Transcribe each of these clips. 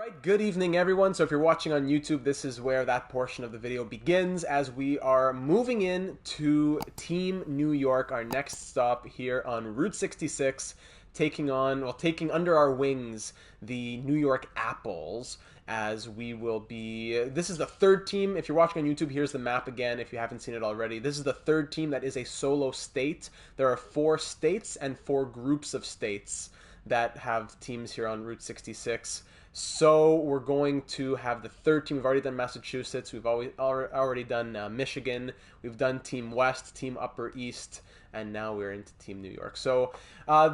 Alright, good evening everyone. So if you're watching on YouTube, this is where that portion of the video begins as we are moving in to Team New York, our next stop here on Route 66, taking under our wings the New York Apples, as we will be, this is the third team. If you're watching on YouTube, here's the map again if you haven't seen it already. This is the third team that is a solo state. There are 4 states and 4 groups of states that have teams here on Route 66. So we're going to have the third team. We've already done Massachusetts. We've already done Michigan. We've done Team West, Team Upper East, and now we're into Team New York. So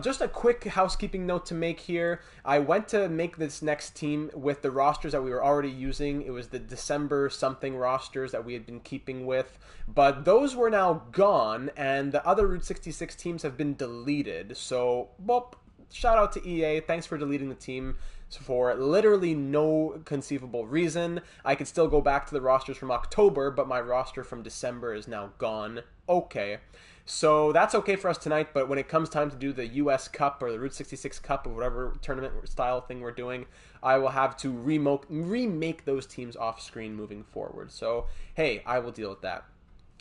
just a quick housekeeping note to make here. I went to make this next team with the rosters that we were already using. It was the December something rosters that we had been keeping with, but those were now gone, and the other Route 66 teams have been deleted. So, boop. Shout out to EA. Thanks for deleting the team for literally no conceivable reason. I could still go back to the rosters from October, but my roster from December is now gone. Okay. So that's okay for us tonight, but when it comes time to do the US Cup or the Route 66 Cup or whatever tournament style thing we're doing, I will have to remake those teams off screen moving forward. So, hey, I will deal with that.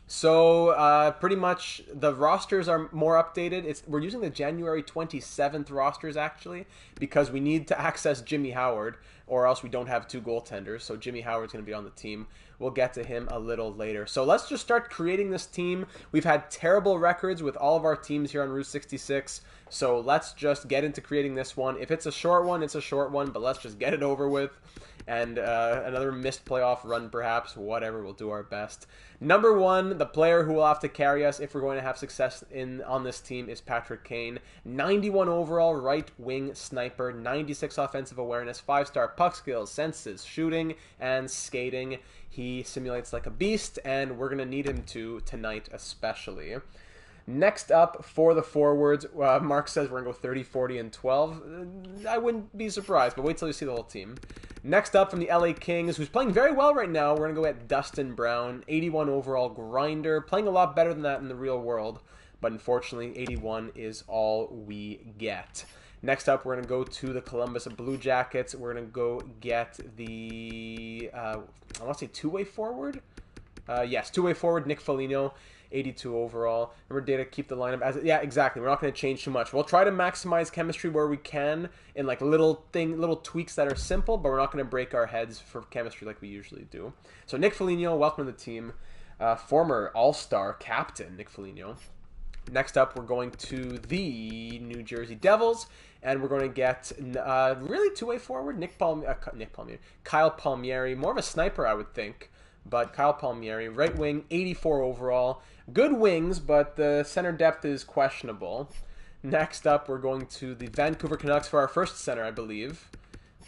So pretty much the rosters are more updated. We're using the January 27th rosters actually because we need to access Jimmy Howard or else we don't have 2 goaltenders. So Jimmy Howard's going to be on the team. We'll get to him a little later. So let's just start creating this team. We've had terrible records with all of our teams here on Route 66. So let's just get into creating this one. If it's a short one, it's a short one, but let's just get it over with. And another missed playoff run perhaps, whatever, we'll do our best. Number 1, the player who will have to carry us if we're going to have success on this team is Paddy Kane. 91 overall, right wing sniper, 96 offensive awareness, 5-star puck skills, senses, shooting, and skating. He simulates like a beast, and we're going to need him to tonight especially. Next up for the forwards, Mark says we're going to go 30, 40, and 12. I wouldn't be surprised, but wait till you see the whole team. Next up from the LA Kings, who's playing very well right now, we're going to go at Dustin Brown, 81 overall grinder, playing a lot better than that in the real world, but unfortunately 81 is all we get. Next up, we're going to go to the Columbus Blue Jackets. We're going to go get the, I want to say two-way forward? Yes, two-way forward, Nick Foligno. 82 overall. Remember, data, keep the lineup as yeah, exactly. We're not going to change too much. We'll try to maximize chemistry where we can in like little tweaks that are simple, but we're not going to break our heads for chemistry like we usually do. So Nick Foligno, welcome to the team. Former All-Star captain Nick Foligno. Next up, we're going to the New Jersey Devils, and we're going to get really two-way forward Kyle Palmieri, more of a sniper, I would think. But Kyle Palmieri, right wing, 84 overall. Good wings, but the center depth is questionable. Next up, we're going to the Vancouver Canucks for our first center, I believe.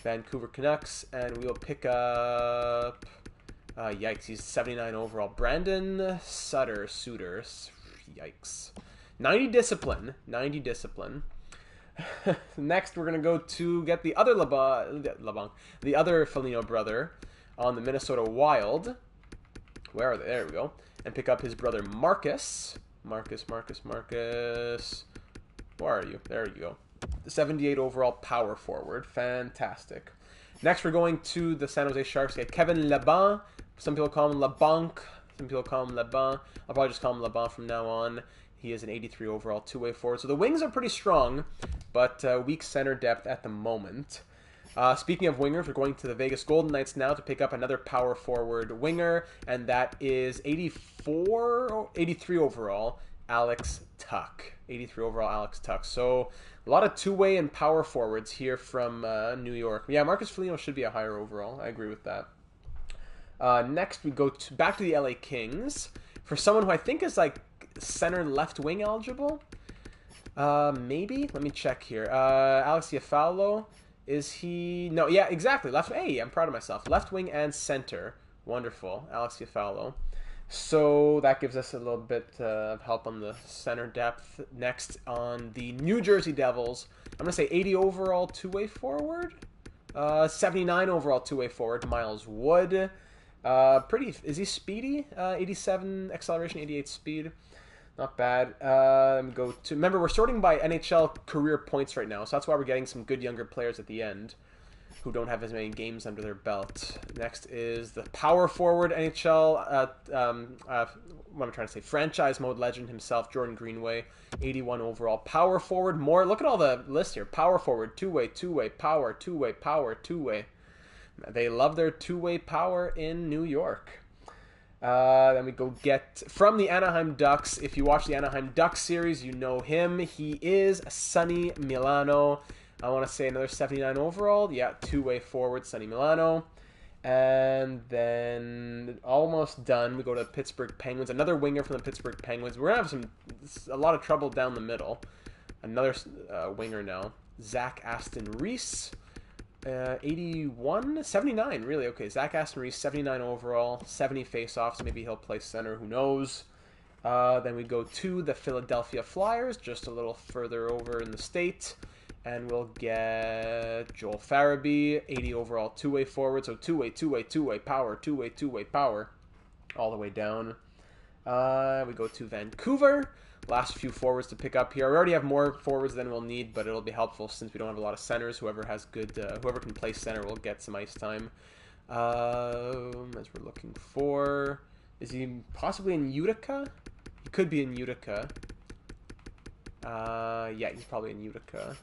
Vancouver Canucks, and we'll pick up... yikes, he's 79 overall. Brandon Sutter. Yikes. 90 discipline. 90 discipline. Next, we're going to go to get the other the other Foligno brother on the Minnesota Wild. Where are they? There we go. And pick up his brother Marcus. Marcus. Where are you? There you go. The 78 overall power forward. Fantastic. Next, we're going to the San Jose Sharks. Get Kevin Laban. Some people call him LeBanc. Some people call him Laban. I'll probably just call him Laban from now on. He is an 83 overall two-way forward. So the wings are pretty strong, but weak center depth at the moment. Speaking of wingers, we're going to the Vegas Golden Knights now to pick up another power forward winger, and that is 83 overall, Alex Tuch. 83 overall, Alex Tuch. So a lot of two-way and power forwards here from New York. Yeah, Marcus Foligno should be a higher overall. I agree with that. Next, we go back to the LA Kings for someone who I think is like center left wing eligible. Maybe? Let me check here. Alex Iafallo. Is he... No, yeah, exactly. Left... Hey, I'm proud of myself. Left wing and center. Wonderful. Alex Iafallo. So that gives us a little bit of help on the center depth. Next, on the New Jersey Devils, I'm going to say 80 overall two-way forward. 79 overall two-way forward, Miles Wood. Is he speedy? 87 acceleration, 88 speed. Not bad. Remember, we're sorting by NHL career points right now, so that's why we're getting some good younger players at the end. who don't have as many games under their belt. Next is the power forward NHL, what I'm trying to say, franchise mode legend himself, Jordan Greenway, 81 overall. Power forward, more, look at all the list here. Power forward, two-way, power, two-way. They love their two-way power in New York. Then we go get from the Anaheim Ducks. If you watch the Anaheim Ducks series, you know him. He is Sonny Milano. I want to say another 79 overall. Yeah, two-way forward, Sonny Milano. And then almost done. We go to the Pittsburgh Penguins. Another winger from the Pittsburgh Penguins. We're going to have a lot of trouble down the middle. Another winger now. Zach Aston Reese. 79, really. Okay, Zach Aston Reese, 79 overall, 70 faceoffs. Maybe he'll play center, who knows. Then we go to the Philadelphia Flyers, just a little further over in the state. And we'll get Joel Farabee, 80 overall, two-way forward. So two-way, power, two-way, power, all the way down. We go to Vancouver. Last few forwards to pick up here. We already have more forwards than we'll need, but it'll be helpful since we don't have a lot of centers. Whoever has good, whoever can play center will get some ice time. As we're looking for, is he possibly in Utica? He could be in Utica. Yeah, he's probably in Utica.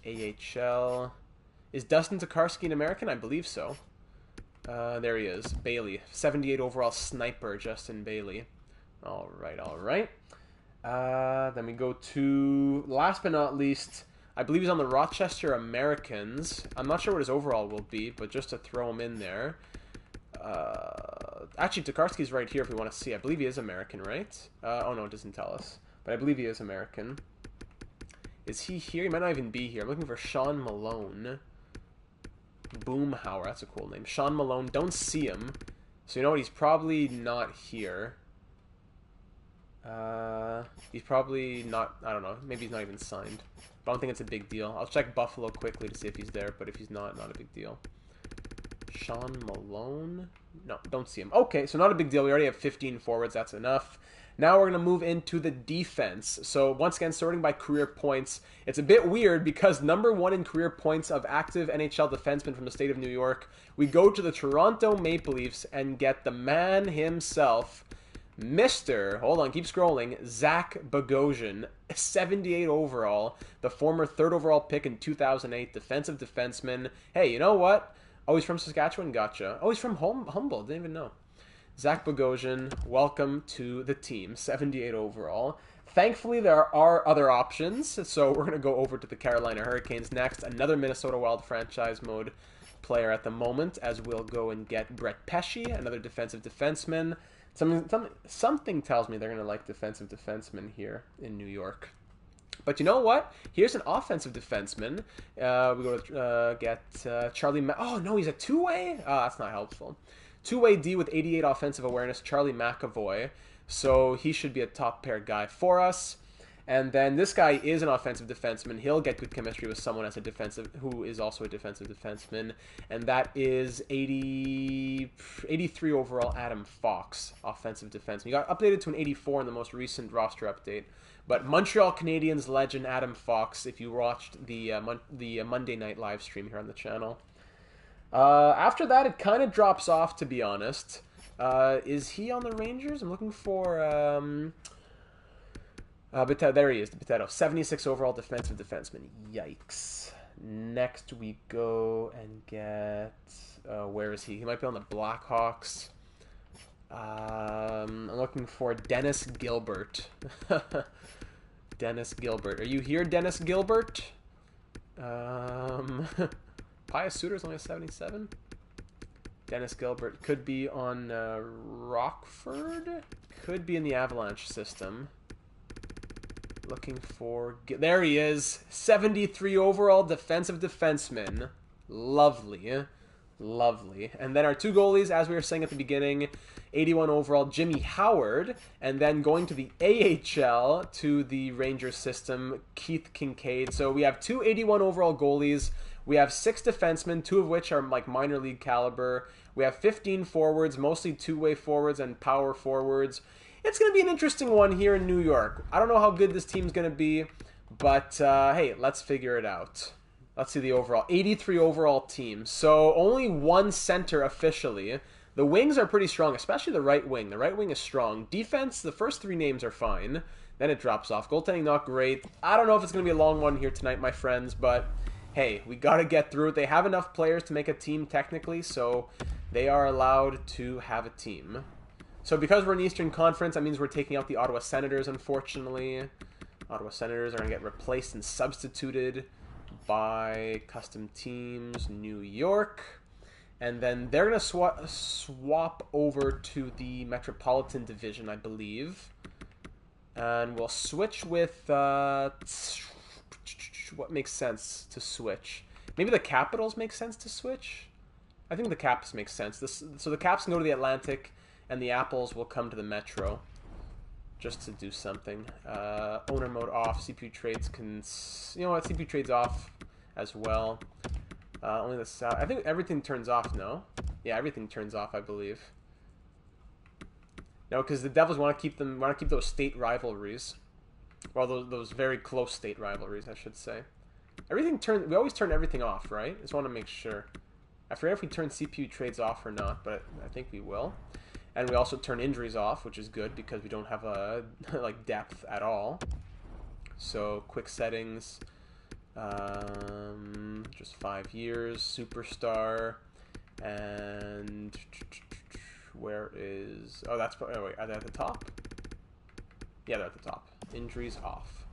AHL. Is Dustin Tokarski an American? I believe so. There he is. Bailey. 78 overall sniper, Justin Bailey. All right. Then we go to, last but not least, I believe he's on the Rochester Americans. I'm not sure what his overall will be, but just to throw him in there. Actually, Tokarski's right here if we want to see. I believe he is American, right? Oh, no, it doesn't tell us. But I believe he is American. Is he here? He might not even be here. I'm looking for Sean Malone. Boomhauer, that's a cool name. Sean Malone, don't see him. So you know what? He's probably not here. He's probably not, I don't know, maybe he's not even signed. But I don't think it's a big deal. I'll check Buffalo quickly to see if he's there, but if he's not a big deal. Sean Malone? No, don't see him. Okay, so not a big deal. We already have 15 forwards. That's enough. Now we're going to move into the defense. So once again, sorting by career points. It's a bit weird because number one in career points of active NHL defensemen from the state of New York, we go to the Toronto Maple Leafs and get the man himself, Mr. Hold on, keep scrolling. Zach Bogosian, 78 overall, the former third overall pick in 2008, defensive defenseman. Hey, you know what? Oh, he's from Saskatchewan? Gotcha. Oh, he's from Humboldt. Didn't even know. Zach Bogosian, welcome to the team. 78 overall. Thankfully, there are other options, so we're going to go over to the Carolina Hurricanes next. Another Minnesota Wild franchise mode player at the moment, as we'll go and get Brett Pesce, another defensive defenseman. Something tells me they're going to like defensive defensemen here in New York. But you know what? Here's an offensive defenseman. We go to get Charlie. Oh, no, he's a two-way? That's not helpful. Two-way D with 88 offensive awareness, Charlie McAvoy. So he should be a top pair guy for us. And then this guy is an offensive defenseman. He'll get good chemistry with someone as a defensive who is also a defensive defenseman. And that is 83 overall Adam Fox, offensive defenseman. He got updated to an 84 in the most recent roster update. But Montreal Canadiens legend Adam Fox, if you watched the Monday night live stream here on the channel. After that, it kind of drops off, to be honest. Is he on the Rangers? I'm looking for... there he is, the Potato. 76 overall defensive defenseman. Yikes. Next we go and get... where is he? He might be on the Blackhawks. I'm looking for Dennis Gilbert. Dennis Gilbert. Are you here, Dennis Gilbert? Pius Suter's only a 77. Dennis Gilbert could be on Rockford. Could be in the Avalanche system. Looking for... There he is. 73 overall defensive defenseman. Lovely. Lovely. And then our two goalies, as we were saying at the beginning, 81 overall Jimmy Howard, and then going to the AHL to the Rangers system, Keith Kincaid. So we have two 81 overall goalies. We have 6 defensemen, 2 of which are like minor league caliber. We have 15 forwards, mostly two-way forwards and power forwards. It's going to be an interesting one here in New York. I don't know how good this team's going to be, but hey, let's figure it out. Let's see the overall. 83 overall team. So only one center officially. The wings are pretty strong, especially the right wing. The right wing is strong. Defense, the first 3 names are fine. Then it drops off. Goaltending, not great. I don't know if it's going to be a long one here tonight, my friends, but hey, we got to get through it. They have enough players to make a team technically, so they are allowed to have a team. So because we're in the Eastern Conference, that means we're taking out the Ottawa Senators, unfortunately. Ottawa Senators are going to get replaced and substituted by custom teams, New York. And then they're going to swap over to the Metropolitan Division, I believe. And we'll switch with... what makes sense to switch? Maybe the Capitals make sense to switch? I think the Caps make sense. So the Caps can go to the Atlantic, and the Apples will come to the Metro. Just to do something. Owner mode off. CPU trades can... You know what? CPU trades off as well. Only the South. I think everything turns off, no? Yeah, everything turns off, I believe. No, because the Devils want to keep those state rivalries. Well, those very close state rivalries, I should say. We always turn everything off, right? Just want to make sure. I forget if we turn CPU trades off or not, but I think we will. And we also turn injuries off, which is good because we don't have a like depth at all. So quick settings, just 5 years, superstar, and where is? Oh, that's oh wait, are they at the top? Yeah, they're at the top. Injuries off.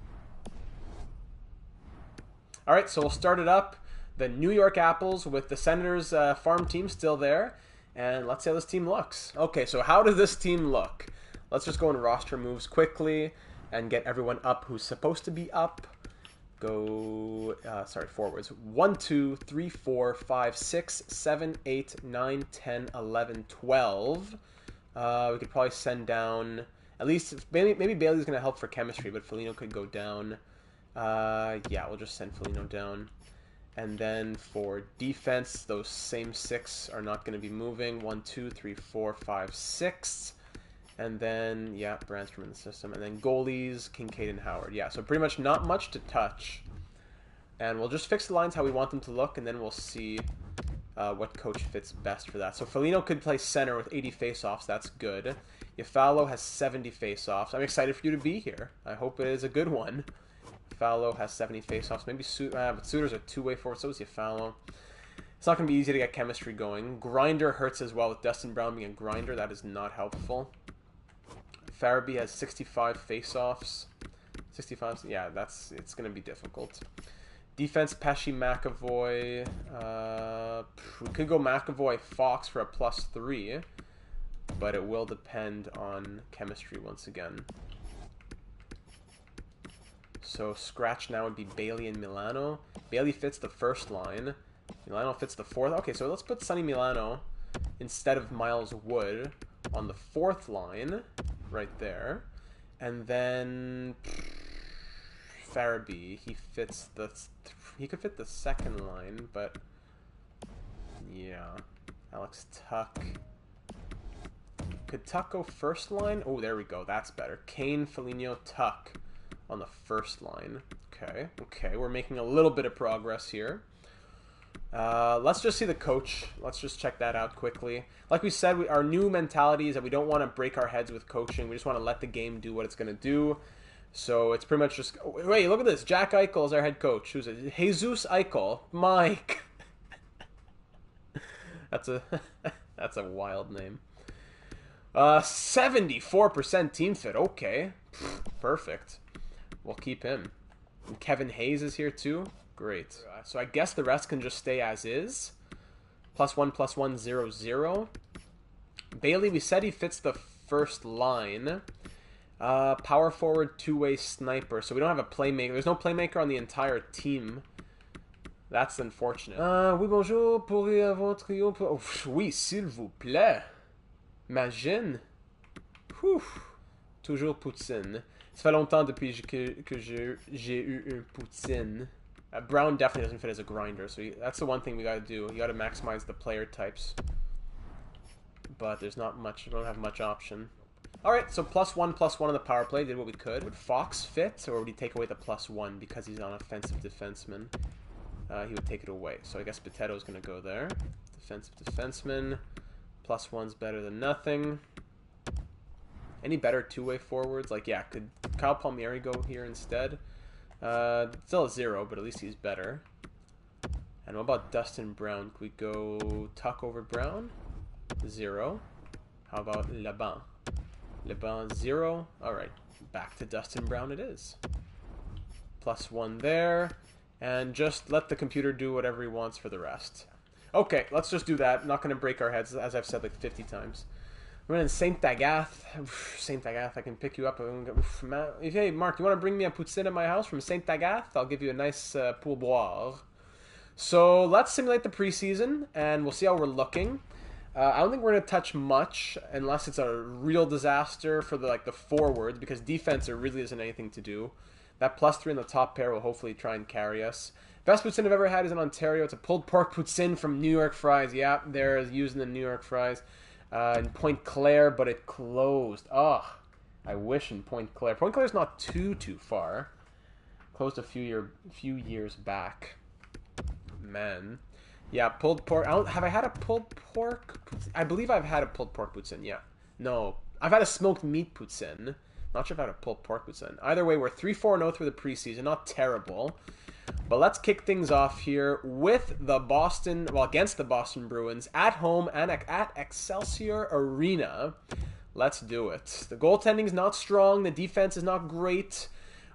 All right, so we'll start it up. The New York Apples with the Senators farm team still there. And let's see how this team looks. Okay, so how does this team look? Let's just go in roster moves quickly and get everyone up who's supposed to be up. Go, forwards. 1, 2, 3, 4, 5, 6, 7, 8, 9, 10, 11, 12. We could probably send down, at least, maybe Bailey's going to help for chemistry, but Foligno could go down. Yeah, we'll just send Foligno down. And then for defense, those same 6 are not going to be moving. 1, 2, 3, 4, 5, 6. And then, yeah, Brandstrom in the system. And then goalies, Kincaid and Howard. Yeah, so pretty much not much to touch. And we'll just fix the lines how we want them to look, and then we'll see what coach fits best for that. So Foligno could play center with 80 faceoffs. That's good. Yafalo has 70 faceoffs. I'm excited for you to be here. I hope it is a good one. Fallow has 70 faceoffs. Maybe but Suter's a two-way forward, so is Yafalo. It's not going to be easy to get chemistry going. Grinder hurts as well with Dustin Brown being a grinder. That is not helpful. Farabee has 65 faceoffs. 65, yeah, it's going to be difficult. Defense, Pesci, McAvoy. We could go McAvoy, Fox for a +3, but it will depend on chemistry once again. So scratch now would be Bailey and Milano. Bailey fits the first line. Milano fits the fourth. Okay, so let's put Sonny Milano instead of Miles Wood on the fourth line, right there. And then Farabee, he could fit the second line, but yeah. Alex Tuck. Could Tuck go first line? Oh, there we go. That's better. Kane, Foligno, Tuck on the first line. Okay, we're making a little bit of progress here. Let's just see the coach. Let's just check that out quickly. Like we said, our new mentality is that we don't want to break our heads with coaching. We just want to let the game do what it's going to do. So it's pretty much just... Wait, look at this. Jack Eichel is our head coach. Who's it? Jesus Eichel. Mike. That's a wild name. 74% team fit. Okay. Perfect. We'll keep him. And Kevin Hayes is here too. Great. So I guess the rest can just stay as is. +1, 0, 0. Bailey, we said he fits the first line. Power forward, two-way sniper. So we don't have a playmaker. There's no playmaker on the entire team. That's unfortunate. Oui, bonjour. Pourriez avoir trio... Oh, oui, s'il vous plaît. Imagine. Whew. Toujours Poutine. Ça fait longtemps depuis que j'ai eu un Poutine. Brown definitely doesn't fit as a grinder, so that's the one thing we got to do. You got to maximize the player types. But there's not much. We don't have much option. Alright, so +1 on the power play. Did what we could. Would Fox fit, or would he take away the +1 because he's an offensive defenseman? he would take it away. So I guess Potato's going to go there. Defensive defenseman. +1's better than nothing. Any better two-way forwards? Like, yeah, could Kyle Palmieri go here instead? Still a 0, but at least he's better. And what about Dustin Brown? Could we go Tuck over Brown? 0. How about Laban? Laban 0. Alright, back to Dustin Brown it is. +1 there. And just let the computer do whatever he wants for the rest. Okay, let's just do that. I'm not going to break our heads, as I've said like 50 times. We're in Saint Agathe. Saint Agathe, I can pick you up. Hey, Mark, you want to bring me a poutine at my house from Saint Agathe? I'll give you a nice pourboire. So let's simulate the preseason, and we'll see how we're looking. I don't think we're going to touch much, unless it's a real disaster for the forwards, because defense there really isn't anything to do. That +3 in the top pair will hopefully try and carry us. Best poutine I've ever had is in Ontario. It's a pulled pork poutine from New York Fries. Yeah, they're using the New York Fries. In Pointe Claire, but it closed. Oh, I wish in Pointe Claire. Pointe Claire's not too far. Closed a few years back. Man. Yeah, pulled pork. Have I had a pulled pork poutine? I believe I've had a pulled pork poutine, yeah. No, I've had a smoked meat poutine. Not sure if I had a pulled pork poutine. Either way, we're 3-4-0 through the preseason. Not terrible. But let's kick things off here with the against the Boston Bruins at home and at Excelsior Arena. Let's do it. The goaltending's not strong. The defense is not great.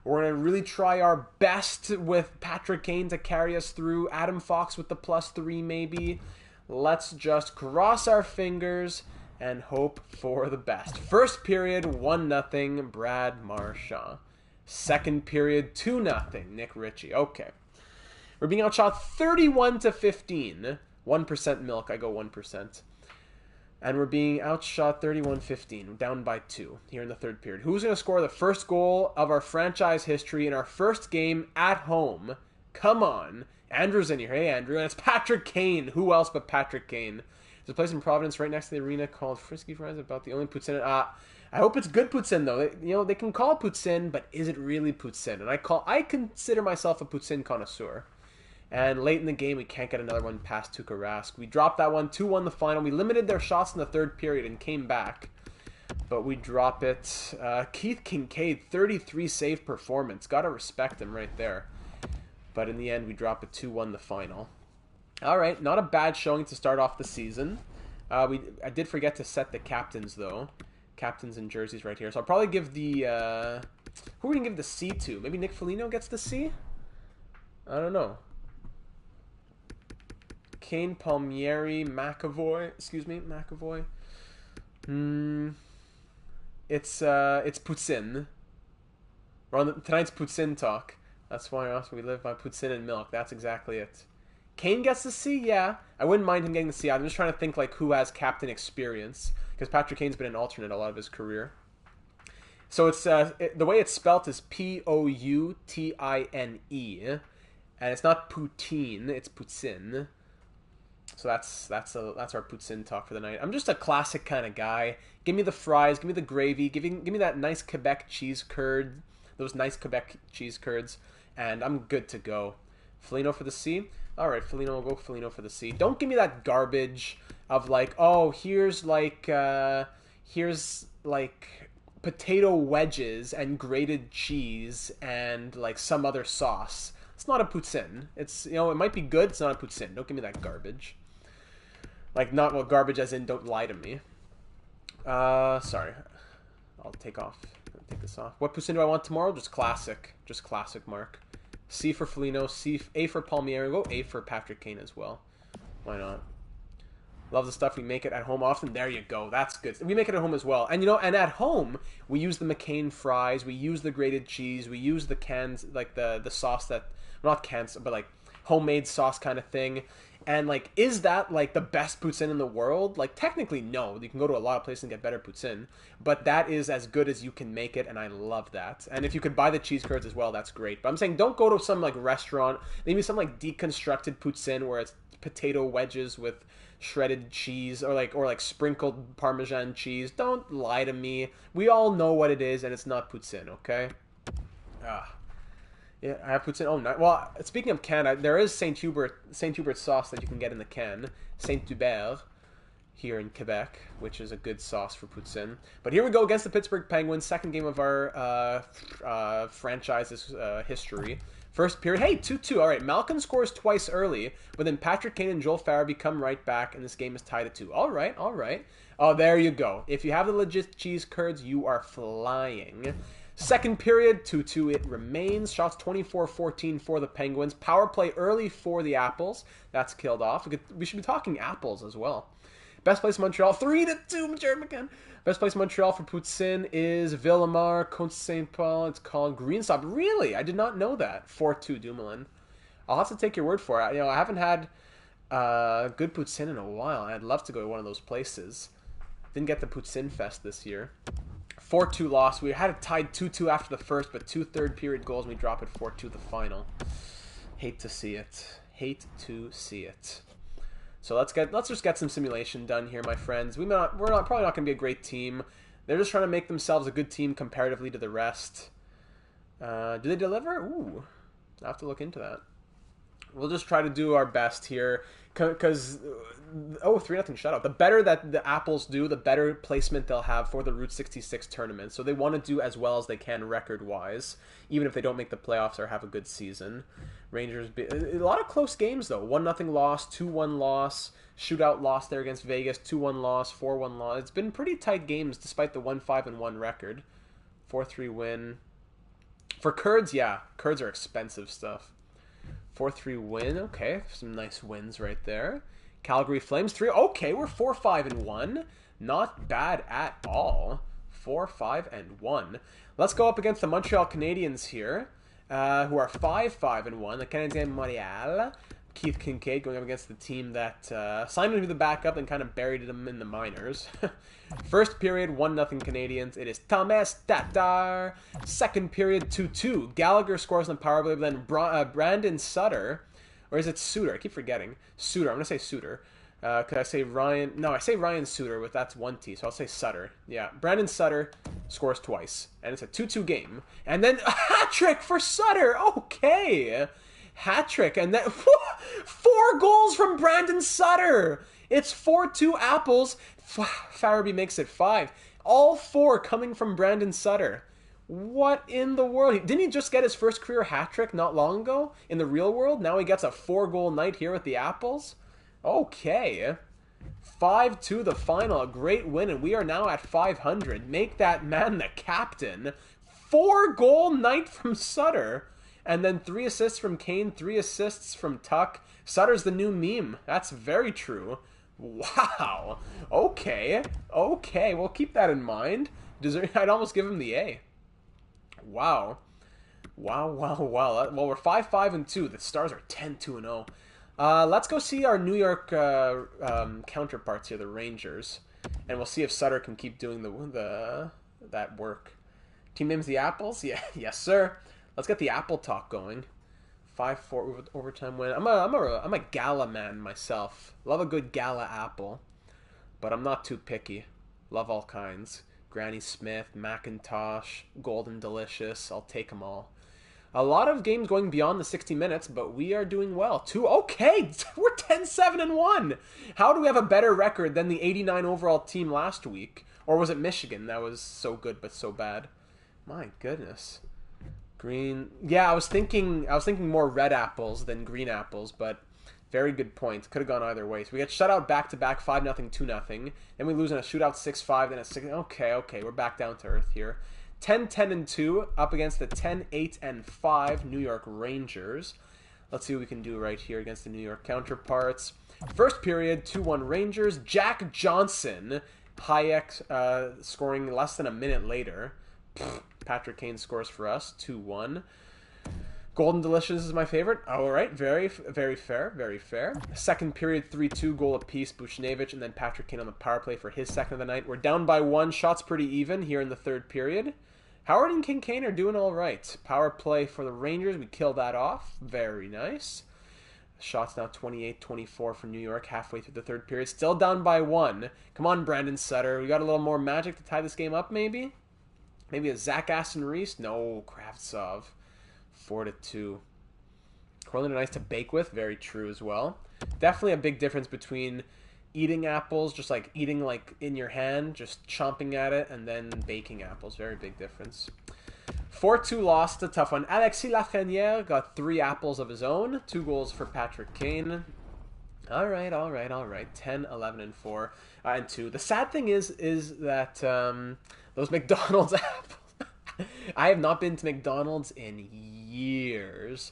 We're going to really try our best with Patrick Kane to carry us through. Adam Fox with the +3 maybe. Let's just cross our fingers and hope for the best. First period, 1-0, Brad Marchand. Second period, 2-0, Nick Ritchie. Okay. We're being outshot 31-15. 1% milk, I go 1%. And we're being outshot 31-15, down by 2 here in the third period. Who's going to score the first goal of our franchise history in our first game at home? Come on. Andrew's in here. Hey, Andrew. And it's Patrick Kane. Who else but Patrick Kane? There's a place in Providence right next to the arena called Frisky Fries, about the only poutine. I hope it's good poutine, though. They can call it poutine, but is it really poutine? And I consider myself a poutine connoisseur. And late in the game, we can't get another one past Tuukka Rask. We dropped that one, 2-1 the final. We limited their shots in the third period and came back. But we drop it. Keith Kincaid, 33 save performance. Got to respect him right there. But in the end, we drop it 2-1 the final. All right, not a bad showing to start off the season. I did forget to set the captains, though. Captains and jerseys right here. So I'll probably give the... who are we going to give the C to? Maybe Nick Foligno gets the C? I don't know. Kane, Palmieri, McAvoy. Excuse me, McAvoy. It's poutine. We're on tonight's poutine talk. That's why also we live by poutine and milk. That's exactly it. Kane gets the C, yeah. I wouldn't mind him getting the C. I'm just trying to think who has captain experience, because Patrick Kane's been an alternate a lot of his career. So it's the way it's spelt is Poutine, and it's not poutine, it's poutine. So that's our poutine talk for the night. I'm just a classic kind of guy. Give me the fries, give me the gravy, give me that nice Quebec cheese curd, those nice Quebec cheese curds, and I'm good to go. Foligno for the C. All right, Foligno, we'll go Foligno for the C. Don't give me that garbage of here's potato wedges and grated cheese and some other sauce. It's not a poutine. It's, it might be good. It's not a poutine. Don't give me that garbage. Not garbage as in don't lie to me. Sorry. I'll take this off. What poutine do I want tomorrow? Just classic. Just classic, Mark. C for Foligno, A for Palmieri. Go A for Patrick Kane as well. Why not? Love the stuff. We make it at home often. There you go. That's good. We make it at home as well. And and at home, we use the McCain fries. We use the grated cheese. We use the cans, the sauce that, not cans, but homemade sauce kind of thing. And is that the best poutine in the world? Technically no. You can go to a lot of places and get better poutine, but that is as good as you can make it, and I love that. And if you could buy the cheese curds as well, that's great. But I'm saying don't go to some restaurant, maybe some deconstructed poutine where it's potato wedges with shredded cheese or sprinkled Parmesan cheese. Don't lie to me. We all know what it is, and it's not poutine, okay? Yeah, I have poutine. Oh, no. Well, speaking of can, there is Saint Hubert sauce that you can get in the can. Saint Hubert here in Quebec, which is a good sauce for poutine. But here we go against the Pittsburgh Penguins, second game of our franchise's history. First period, hey, 2-2. All right, Malkin scores twice early, but then Patrick Kane and Joel Farabee come right back, and this game is tied at 2. All right, all right. Oh, there you go. If you have the legit cheese curds, you are flying. Second period, 2-2 it remains. Shots 24-14 for the Penguins. Power play early for the Apples. That's killed off. We should be talking Apples as well. Best place Montreal, 3-2, Jared McCann. Best place Montreal for poutine is Villemar, Côte Saint Paul. It's called Greenstop. Really? I did not know that. 4-2 Dumoulin. I'll have to take your word for it. I haven't had good poutine in a while. I'd love to go to one of those places. Didn't get the Poutine Fest this year. 4-2 loss. We had it tied 2-2 after the first, but 2 third period goals, and we drop it 4-2 the final. Hate to see it. Hate to see it. So let's just get some simulation done here, my friends. Probably not going to be a great team. They're just trying to make themselves a good team comparatively to the rest. Do they deliver? Ooh, I have to look into that. We'll just try to do our best here. Because, 3-0 shutout. The better that the Apples do, the better placement they'll have for the Route 66 tournament. So they want to do as well as they can record-wise, even if they don't make the playoffs or have a good season. Rangers, a lot of close games, though. 1-0 loss, 2-1 loss, shootout loss there against Vegas, 2-1 loss, 4-1 loss. It's been pretty tight games despite the 1-5-1 record. 4-3 win. For Kurds, yeah. Kurds are expensive stuff. 4-3 win. Okay, some nice wins right there. Calgary Flames 3. Okay, we're 4-5-1. Not bad at all. 4-5-1. Let's go up against the Montreal Canadiens here, who are 5-5-1. The Canadiens Montreal. Keith Kincaid going up against the team that signed him to the backup and kind of buried him in the minors. First period, 1-0 Canadiens. It is Thomas Tatar. Second period, 2-2. Gallagher scores on the power play, but then Brandon Sutter, or is it Suter? I keep forgetting. Suter. I'm going to say Suter. Could I say Ryan? No, I say Ryan Suter, but that's one T, so I'll say Sutter. Yeah, Brandon Sutter scores twice, and it's a 2-2 game. And then a hat trick for Sutter. Okay. Hat trick, and then 4 goals from Brandon Sutter. It's 4-2 Apples. Farabee makes it 5. All 4 coming from Brandon Sutter. What in the world? Didn't he just get his first career hat trick not long ago in the real world? Now he gets a 4-goal night here with the Apples. Okay. 5-2 the final. A great win, and we are now at 500. Make that man the captain. 4-goal night from Sutter. And then 3 assists from Kane, 3 assists from Tuck. Sutter's the new meme. That's very true. Wow. Okay. Okay. We'll keep that in mind. I'd almost give him the A. Wow. Wow, wow, wow. Well, we're 5-5-2. The Stars are 10-2-0. Let's go see our New York counterparts here, the Rangers. And we'll see if Sutter can keep doing that work. Team name's the Apples? Yeah, yes, sir. Let's get the Apple talk going. 5-4 overtime win. I'm a gala man myself. Love a good gala apple, but I'm not too picky. Love all kinds. Granny Smith, Macintosh, Golden Delicious. I'll take them all. A lot of games going beyond the 60 minutes, but we are doing well. Okay, we're 10-7-1. How do we have a better record than the 89 overall team last week? Or was it Michigan that was so good but so bad? My goodness. Green. Yeah, I was thinking more red apples than green apples, but very good point. Could have gone either way. So we get shut out back-to-back, 5-0, 2-0. Then we lose in a shootout 6-5, then a 6. Okay, we're back down to earth here. 10-10-2 up against the 10-8-5 New York Rangers. Let's see what we can do right here against the New York counterparts. First period, 2-1 Rangers. Jack Johnson, Hayek scoring less than a minute later. Patrick Kane scores for us, 2-1. Golden Delicious is my favorite. All right, very, very fair, very fair. Second period, 3-2, goal apiece, Buchnevich, and then Patrick Kane on the power play for his second of the night. We're down by 1, shots pretty even here in the third period. Howard and Kincaid are doing all right. Power play for the Rangers, we kill that off. Very nice. Shots now 28-24 for New York, halfway through the third period. Still down by 1. Come on, Brandon Sutter. We got a little more magic to tie this game up, maybe? Maybe a Zach Aston Reese? No, Kravtsov. 4-2. Cornlight are nice to bake with. Very true as well. Definitely a big difference between eating apples, just like eating like in your hand, just chomping at it, and then baking apples. Very big difference. 4-2 loss, a tough one. Alexis Lafreniere got 3 apples of his own. 2 goals for Patrick Kane. All right. 10, 11, and 4, and 2. The sad thing is that those McDonald's apples. I have not been to McDonald's in years.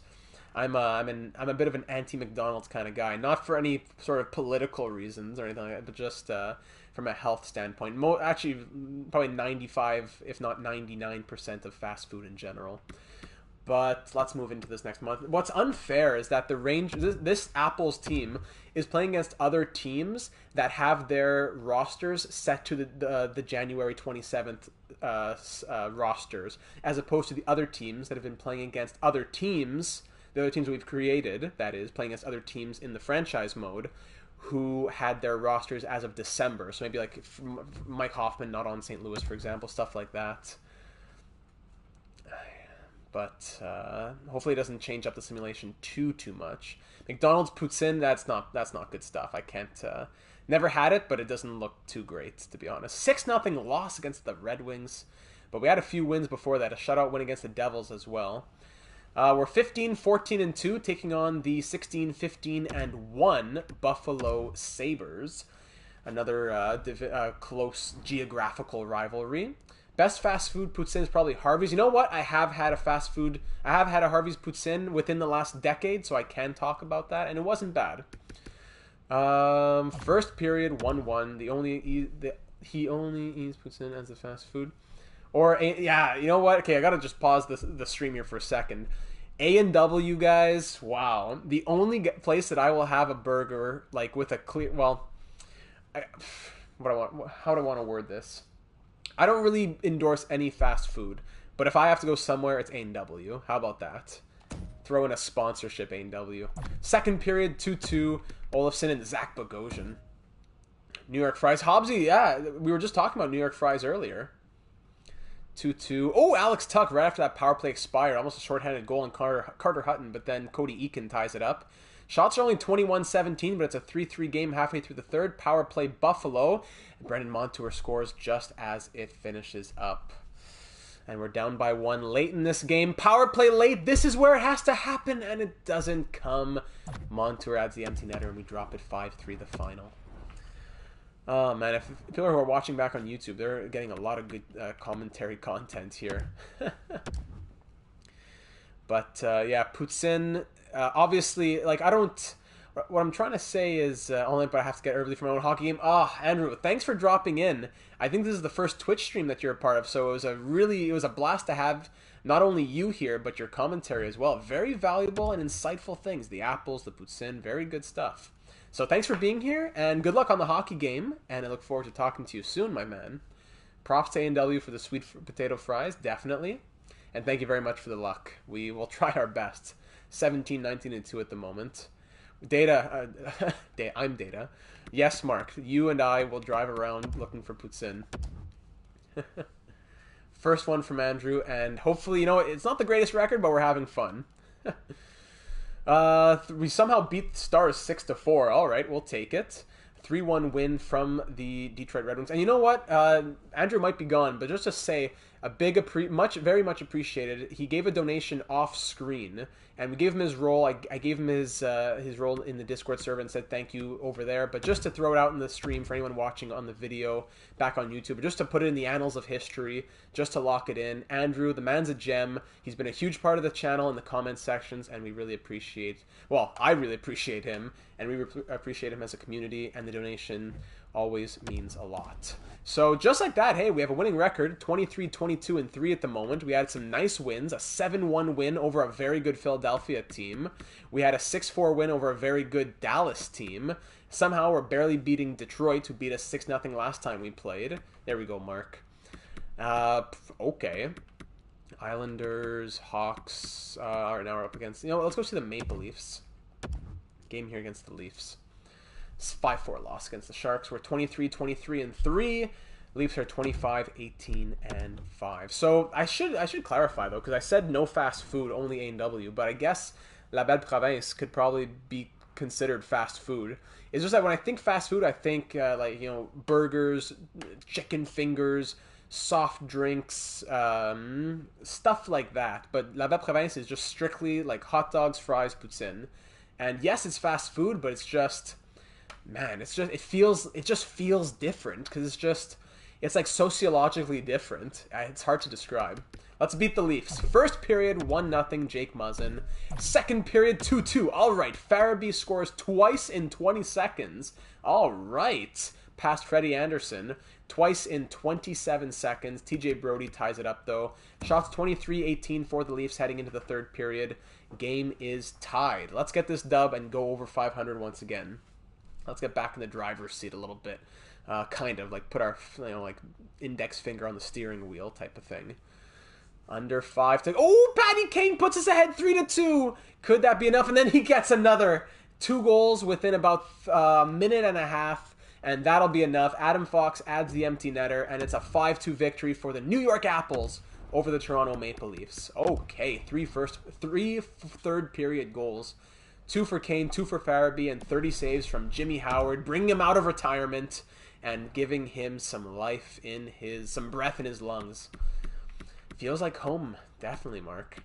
I'm a bit of an anti-McDonald's kind of guy, not for any sort of political reasons or anything like that, but just from a health standpoint. Actually, probably 95, if not 99% of fast food in general. But let's move into this next month. What's unfair is that this Apples team is playing against other teams that have their rosters set to the January 27th rosters, as opposed to the other teams that have been playing against other teams. The other teams we've created, that is, playing against other teams in the franchise mode, who had their rosters as of December. So maybe like Mike Hoffman not on St. Louis, for example, stuff like that. But hopefully it doesn't change up the simulation too much. McDonald's poutine, that's not good stuff. I can't. Never had it, but it doesn't look too great, to be honest. 6-0 loss against the Red Wings, but we had a few wins before that. A shutout win against the Devils as well. We're 15-14-2, taking on the 16-15-1 Buffalo Sabres. Another close geographical rivalry. Best fast food poutine is probably Harvey's. You know what? I have had a Harvey's poutine within the last decade, so I can talk about that, and it wasn't bad. First period, 1-1. He only eats poutine as a fast food. Or, yeah, you know what? Okay, I gotta just pause the stream here for a second. A&W, guys, wow. The only place that I will have a burger, like, with a clear, well, how do I want to word this? I don't really endorse any fast food, but if I have to go somewhere, it's A&W. How about that? Throw in a sponsorship, A&W. Second period, 2-2, Olofsson and Zach Bogosian. New York Fries. Hobbsy, yeah, we were just talking about New York Fries earlier. 2-2. Oh, Alex Tuck right after that power play expired. Almost a shorthanded goal on Carter Hutton, but then Cody Eakin ties it up. Shots are only 21-17, but it's a 3-3 game halfway through the third. Power play Buffalo. Brendan Montour scores just as it finishes up. And we're down by 1 late in this game. Power play late. This is where it has to happen, and it doesn't come. Montour adds the empty netter, and we drop it 5-3 the final. Oh, man, if people who are watching back on YouTube, they're getting a lot of good commentary content here. But, yeah, poutine, obviously, like, what I'm trying to say is, but I have to get early for my own hockey game. Andrew, thanks for dropping in. I think this is the first Twitch stream that you're a part of, so it was a blast to have not only you here, but your commentary as well. Very valuable and insightful things. The apples, the poutine, very good stuff. So thanks for being here, and good luck on the hockey game, and I look forward to talking to you soon, my man. Props to A&W for the sweet potato fries, definitely. And thank you very much for the luck. We will try our best. 17, 19, and 2 at the moment. Data, I'm Data. Yes, Mark, you and I will drive around looking for poutine. First one from Andrew, and hopefully, it's not the greatest record, but we're having fun. We somehow beat the Stars 6-4. All right, we'll take it. 3-1 win from the Detroit Red Wings. And you know what? Andrew might be gone, but just to say, very much appreciated. He gave a donation off screen, and we gave him his role. I gave him his role in the Discord server and said thank you over there. But just to throw it out in the stream for anyone watching on the video back on YouTube, just to put it in the annals of history, just to lock it in. Andrew, the man's a gem. He's been a huge part of the channel in the comment sections, and we really appreciate. Well, I really appreciate him, and we appreciate him as a community. And the donation always means a lot. So just like that, hey, we have a winning record, 23, 22, and 3 at the moment. We had some nice wins, a 7-1 win over a very good Philadelphia team. We had a 6-4 win over a very good Dallas team. Somehow we're barely beating Detroit, who beat us 6-0 last time we played. There we go, Mark. Okay. Islanders, Hawks are now up against... let's go see the Maple Leafs. Game here against the Leafs. 5-4 loss against the Sharks. We're 23, 23, and 3. Leafs are 25, 18, and 5. So I should clarify, though, because I said no fast food, only A&W, but I guess La Belle Province could probably be considered fast food. It's just that when I think fast food, I think like, you know, burgers, chicken fingers, soft drinks, stuff like that. But La Belle Province is just strictly like hot dogs, fries, poutine. And yes, it's fast food, but it's just, man, it just feels different because it's like sociologically different. It's hard to describe. Let's beat the Leafs. First period, 1-0, Jake Muzzin. Second period, 2-2. All right, Farabee scores twice in 20 seconds. All right, past Freddie Anderson. Twice in 27 seconds. TJ Brody ties it up, though. Shots 23-18 for the Leafs heading into the third period. Game is tied. Let's get this dub and go over 500 once again. Let's get back in the driver's seat a little bit. Kind of, like put our, you know, like index finger on the steering wheel type of thing. Under 5 to... Oh, Paddy Kane puts us ahead 3-2. Could that be enough? And then he gets another 2 goals within about a minute and a half. And that'll be enough. Adam Fox adds the empty netter. And it's a 5-2 victory for the New York Apples over the Toronto Maple Leafs. Okay, three third period goals. 2 for Kane, 2 for Farabee, and 30 saves from Jimmy Howard, bringing him out of retirement and giving him some breath in his lungs. Feels like home, definitely, Mark.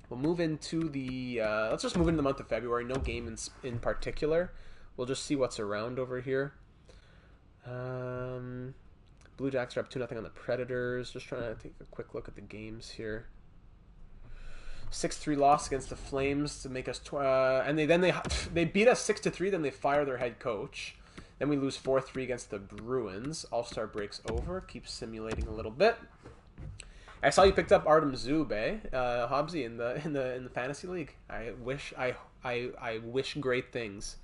We'll move into the, let's just move into the month of February. No game in particular. We'll just see what's around over here. Blue Jackets are up 2-0 on the Predators. Just trying to take a quick look at the games here. 6-3 loss against the Flames to make us, and they beat us 6-3. Then they fire their head coach. Then we lose 4-3 against the Bruins. All-Star breaks over. Keeps simulating a little bit. I saw you picked up Artem Zub, Hobbsy, in the fantasy league. I wish great things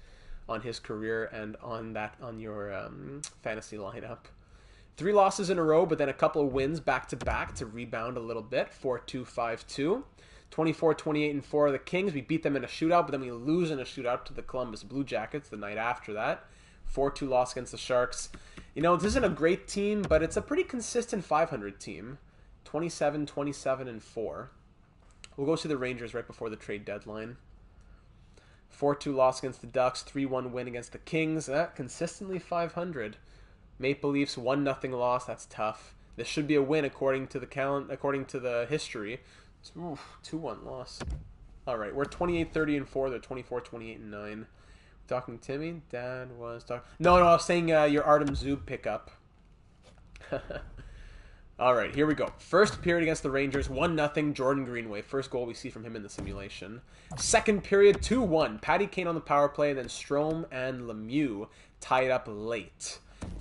on his career and on your fantasy lineup. 3 losses in a row, but then a couple of wins back to back to rebound a little bit. 4-2, 5-2. 24, 28, and 4 of the Kings. We beat them in a shootout, but then we lose in a shootout to the Columbus Blue Jackets the night after that. 4-2 loss against the Sharks. You know, this isn't a great team, but it's a pretty consistent 500 team. 27, 27, and 4. We'll go to the Rangers right before the trade deadline. 4-2 loss against the Ducks. 3-1 win against the Kings. Consistently 500. Maple Leafs 1-0 loss. That's tough. This should be a win according to the history. 2-1 loss. All right, we're 28, 30, and 4. They're 24, 28, and 9. Talking Timmy? Dad was talking... No, I was saying your Artem Zub pickup. All right, here we go. First period against the Rangers, 1-0, Jordan Greenway. First goal we see from him in the simulation. Second period, 2-1. Paddy Kane on the power play, then Strome and Lemieux tie it up late.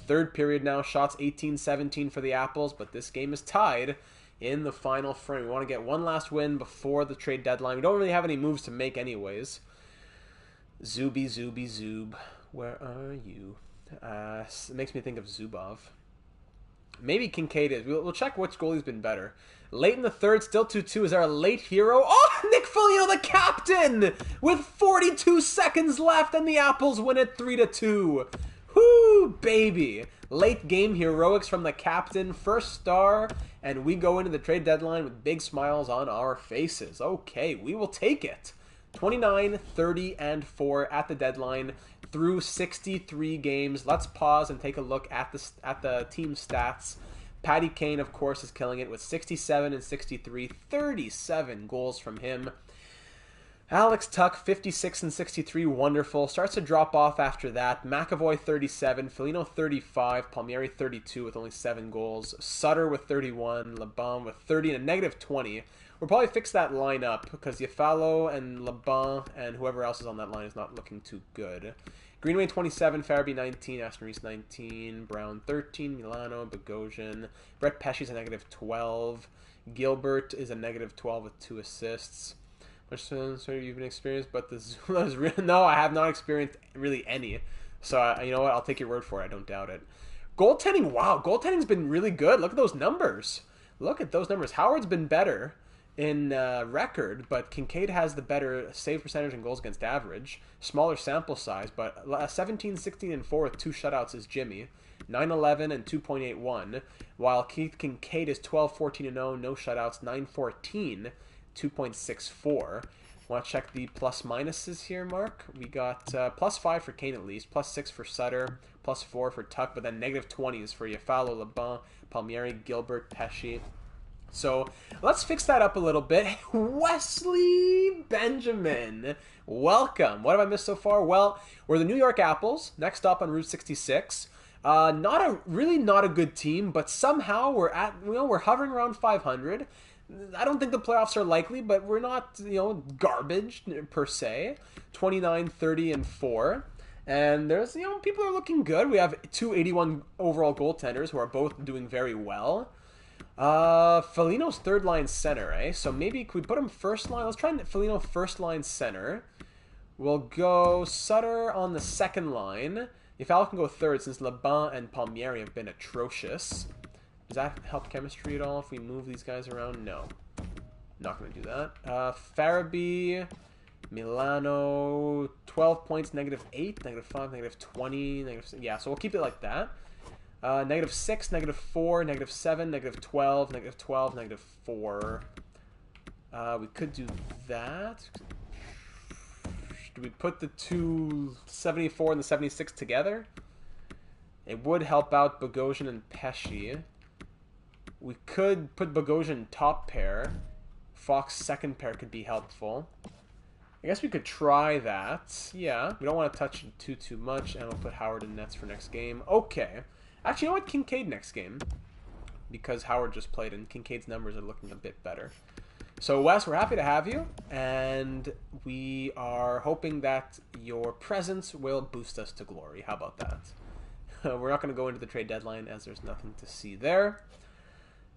Third period now, shots 18-17 for the Apples, but this game is tied in the final frame. We want to get one last win before the trade deadline. We don't really have any moves to make anyways. Zub, where are you? It makes me think of Zubov. Maybe Kincaid is. We'll check which goalie's been better. Late in the third, still 2-2. Is there a late hero? Oh, Nick Foligno, the captain! With 42 seconds left, and the Apples win it 3-2. Whoo, baby. Late game heroics from the captain. First star, and we go into the trade deadline with big smiles on our faces. Okay, we will take it. 29, 30, and 4 at the deadline through 63 games. Let's pause and take a look at the team stats. Paddy Kane, of course, is killing it with 67 and 63, 37 goals from him. Alex Tuck, 56 and 63, wonderful. Starts to drop off after that. McAvoy, 37. Foligno, 35. Palmieri, 32 with only 7 goals. Sutter with 31. LeBon with 30 and a negative 20. We'll probably fix that line up because Yafalo and LeBon and whoever else is on that line is not looking too good. Greenway, 27. Farabee, 19. Aston Reese, 19. Brown, 13. Milano, Bogosian. Brett Pesci's a negative 12. Gilbert is a negative 12 with 2 assists. Much so you've been experienced, but the Zula is real. No, I have not experienced really any. So, you know what? I'll take your word for it. I don't doubt it. Goaltending, wow. Goaltending's been really good. Look at those numbers. Look at those numbers. Howard's been better in record, but Kincaid has the better save percentage and goals against average. Smaller sample size, but 17, 16, and 4 with 2 shutouts is Jimmy. 9-11 and 2.81, while Keith Kincaid is 12-14-0, no shutouts, 9-14, 2.64. Want to check the plus minuses here, Mark? We got +5 for Kane at least, +6 for Sutter, +4 for Tuck, but then -20s for Iafallo, Laban, Palmieri, Gilbert, Pesci. So let's fix that up a little bit. Wesley Benjamin, welcome. What have I missed so far? Well, we're the New York Apples, next up on Route 66. Really not a good team, but somehow we're hovering around 500. I don't think the playoffs are likely, but we're not, garbage per se. 29, 30, and 4. And there's, people are looking good. We have 2 81 overall goaltenders who are both doing very well. Foligno's third line center, eh? So maybe could we put him first line? Let's try Foligno first line center. We'll go Sutter on the second line. If Al can go third, since Laban and Palmieri have been atrocious. Does that help chemistry at all if we move these guys around? No. Not going to do that. Farabee, Milano, 12 points, -8, -5, -20, yeah, so we'll keep it like that. -6, -4, -7, -12, -12, -4. We could do that. Do we put the 274 and the 76 together? It would help out Bogosian and Pesci. We could put Bogosian top pair. Fox second pair could be helpful. I guess we could try that. Yeah, we don't want to touch it too much, and we'll put Howard in nets for next game. Okay. Actually, you know what? Kincaid next game. Because Howard just played, and Kincaid's numbers are looking a bit better. So, Wes, we're happy to have you, and we are hoping that your presence will boost us to glory. How about that? We're not going to go into the trade deadline, as there's nothing to see there.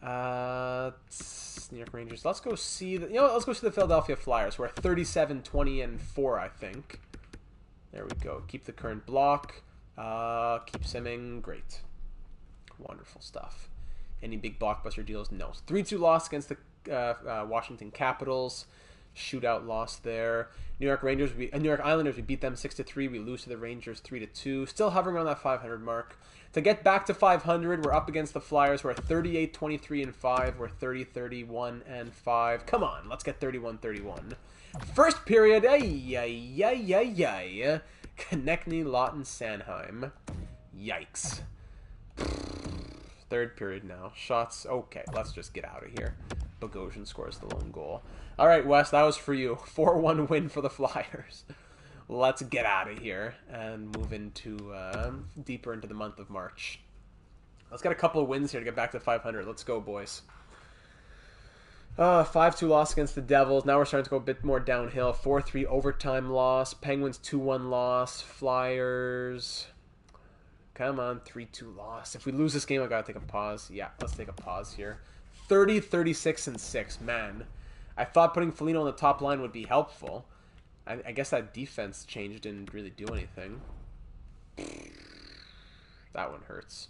New York Rangers. Let's go see let's go see the Philadelphia Flyers. We're at 37, 20, and 4, I think. There we go. Keep the current block. Keep simming. Great. Wonderful stuff. Any big blockbuster deals? No. 3-2 loss against the Washington Capitals. Shootout loss there. New York Islanders, we beat them 6-3. We lose to the Rangers 3-2. Still hovering around that 500 mark. To get back to 500, we're up against the Flyers. We're at 38, 23, and 5. We're 30, 31, and 5. Come on, let's get 31, 31. First period, Konechny, Lawton, Sanheim. Yikes. Third period now. Shots. Okay, let's just get out of here. Bogosian scores the lone goal. All right, Wes, that was for you. 4-1 win for the Flyers. Let's get out of here and move into deeper into the month of March. Let's get a couple of wins here to get back to 500. Let's go, boys. 5-2 loss against the Devils. Now we're starting to go a bit more downhill. 4-3 overtime loss. Penguins 2-1 loss. Flyers. Come on, 3-2 loss. If we lose this game, I gotta take a pause. Yeah, let's take a pause here. 30, 36, and 6. Man, I thought putting Foligno on the top line would be helpful. I guess that defense change didn't really do anything. That one hurts.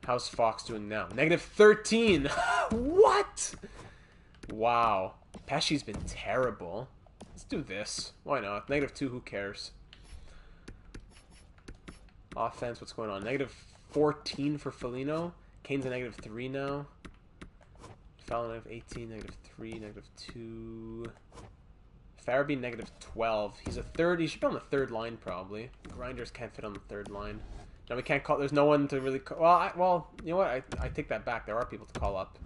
How's Fox doing now? -13. What? Wow. Pesci's been terrible. Let's do this. Why not? -2, who cares? Offense, what's going on? -14 for Foligno. Kane's a -3 now. Fallon -18, -3, -2. Farabee -12. He's a third. He should be on the third line probably. Grinders can't fit on the third line. Now we can't call. There's no one to really. Well, you know what? I take that back. There are people to call up.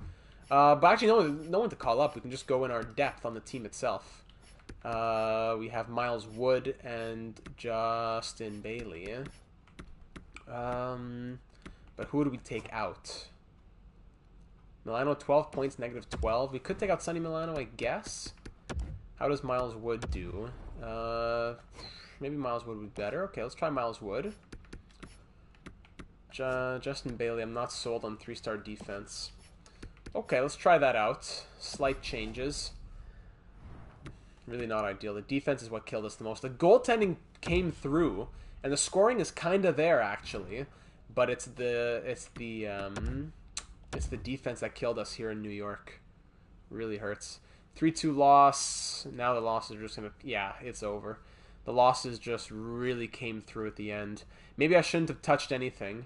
But actually, no one to call up. We can just go in our depth on the team itself. We have Miles Wood and Justin Bailey. But who do we take out? Milano 12 points, -12. We could take out Sonny Milano, I guess. How does Miles Wood do? Maybe Miles Wood would be better. Okay, let's try Miles Wood. Justin Bailey, I'm not sold on 3-star defense. Okay, let's try that out. Slight changes. Really not ideal. The defense is what killed us the most. The goaltending came through, and the scoring is kind of there actually, but it's the defense that killed us here in New York. Really hurts. 3-2 loss. Now the losses are just gonna, yeah, it's over. The losses just really came through at the end. Maybe I shouldn't have touched anything.